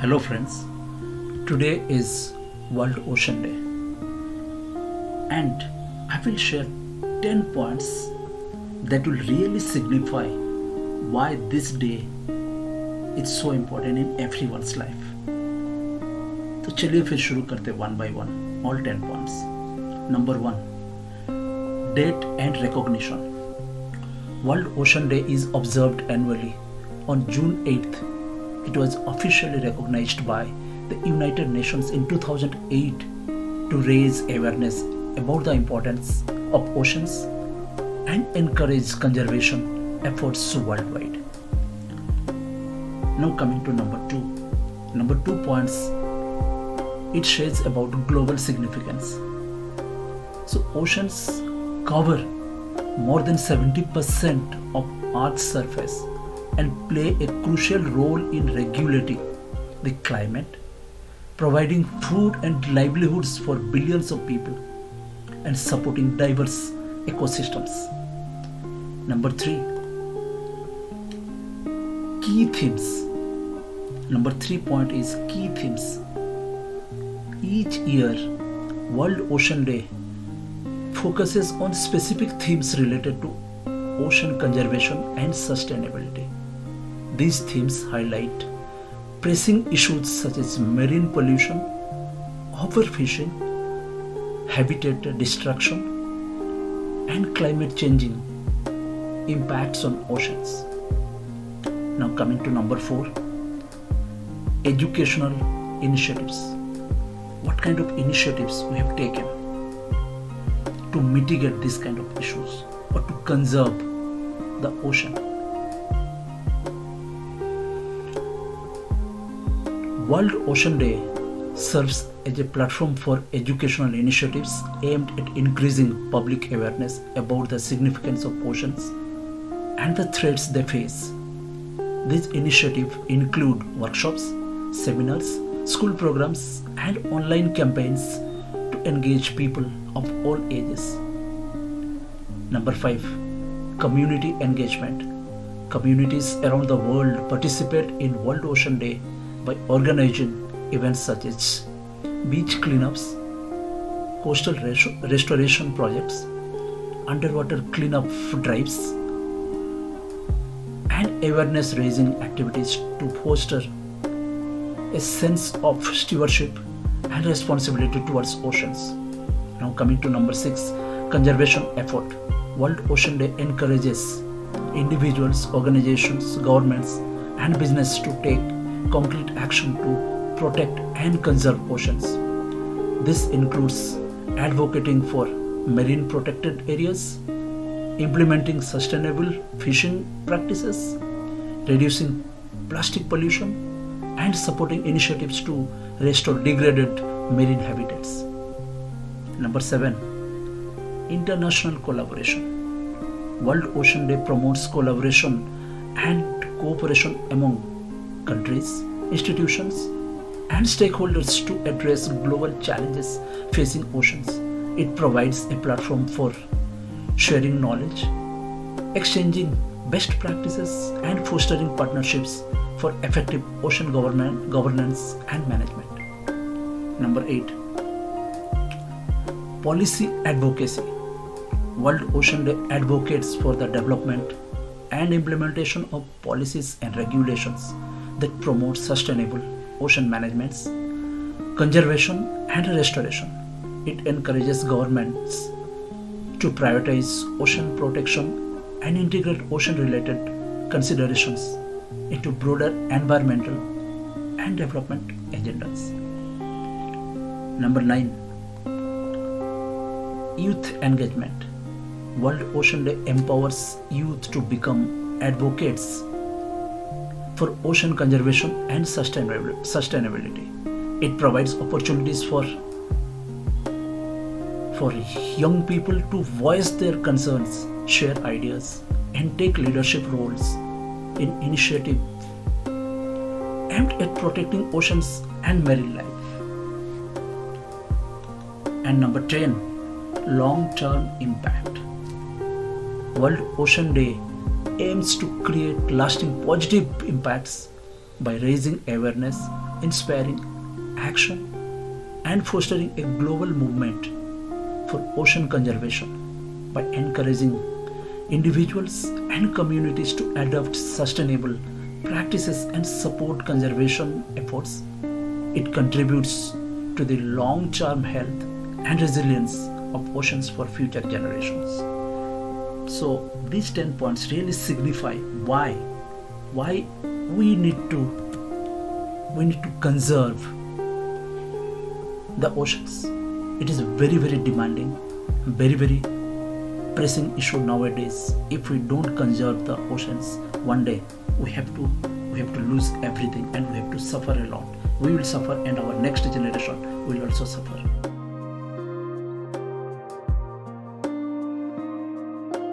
Hello friends, today is World Ocean Day and I will share 10 points that will really signify why this day is so important in everyone's life. तो चलिए फिर शुरू करते one by one all 10 points. Number 1, date and recognition. World Ocean Day is observed annually on June 8th. It was officially recognized by the United Nations in 2008 to raise awareness about the importance of oceans and encourage conservation efforts worldwide. Now coming to number 2. Number 2 points, it shades about global significance. So oceans cover more than 70% of Earth's surface and play a crucial role in regulating the climate, providing food and livelihoods for billions of people, and supporting diverse ecosystems. Number 3, key themes. Number 3 point is key themes. Each year, World Ocean Day focuses on specific themes related to ocean conservation and sustainability. These themes highlight pressing issues such as marine pollution, overfishing, habitat destruction, and climate changing impacts on oceans. Now coming to number 4, educational initiatives. What kind of initiatives we have taken to mitigate these kind of issues or to conserve the ocean? World Ocean Day serves as a platform for educational initiatives aimed at increasing public awareness about the significance of oceans and the threats they face. These initiatives include workshops, seminars, school programs, and online campaigns to engage people of all ages. Number 5, community engagement. Communities around the world participate in World Ocean Day by organizing events such as beach cleanups, coastal restoration projects, underwater cleanup drives, and awareness raising activities to foster a sense of stewardship and responsibility towards oceans. Now coming to number 6, conservation effort. World Ocean Day encourages individuals, organizations, governments, and business to take concrete action to protect and conserve oceans. This includes advocating for marine protected areas, implementing sustainable fishing practices, reducing plastic pollution, and supporting initiatives to restore degraded marine habitats. Number 7, international collaboration. World Ocean Day promotes collaboration and cooperation among countries, institutions, and stakeholders to address global challenges facing oceans. It provides a platform for sharing knowledge, exchanging best practices, and fostering partnerships for effective ocean governance and management. Number 8, policy advocacy. World Ocean Day advocates for the development and implementation of policies and regulations that promote sustainable ocean management, conservation, and restoration. It encourages governments to prioritize ocean protection and integrate ocean-related considerations into broader environmental and development agendas. Number 9, youth engagement. World Ocean Day empowers youth to become advocates for ocean conservation and sustainability. It provides opportunities for young people to voice their concerns, share ideas, and take leadership roles in initiatives aimed at protecting oceans and marine life. And number 10, long-term impact. World Ocean Day aims to create lasting positive impacts by raising awareness inspiring action and fostering a global movement for ocean conservation by encouraging individuals and communities to adopt sustainable practices and support conservation efforts. It contributes to the long-term health and resilience of oceans for future generations. So these 10 points really signify why we need to conserve the oceans. It is a very, very demanding, very, very pressing issue nowadays. If we don't conserve the oceans, one day we have to lose everything and we have to suffer a lot. We will suffer and our next generation will also suffer.